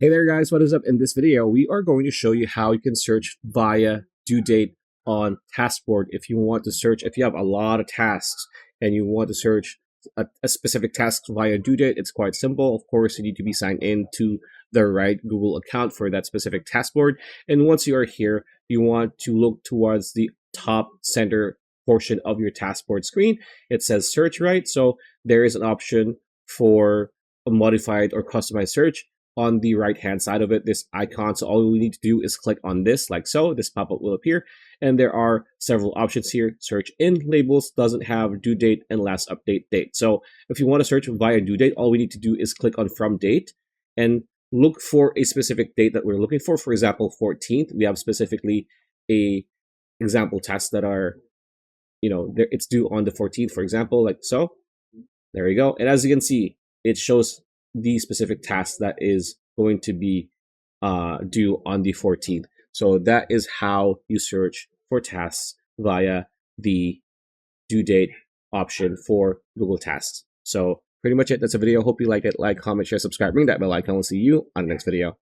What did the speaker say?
Hey there guys, what is up? In this video, we are going to show you how you can search via due date on TasksBoard. If you want to search, if you have a lot of tasks and you want to search a specific task via due date, it's quite simple. Of course, you need to be signed in to the right Google account for that specific TasksBoard. And once you are here, you want to look towards the top center portion of your TasksBoard screen. It says search, right? So there is an option for a modified or customized search on the right hand side of it, this icon. So all we need to do is click on this like so. This pop-up will appear, and there are several options here. Search in labels doesn't have due date and last update date. So if you want to search via due date, all we need to do is click on from date and look for a specific date that we're looking for. For example, 14th, we have specifically a example tasks that are, it's due on the 14th, for example, like so. There we go. And as you can see, it shows the specific task that is going to be due on the 14th. So that is how you search for tasks via the due date option for Google Tasks. So pretty much it. That's a video. Hope you like it. Like, comment, share, subscribe, ring that bell icon. We'll see you on the next video.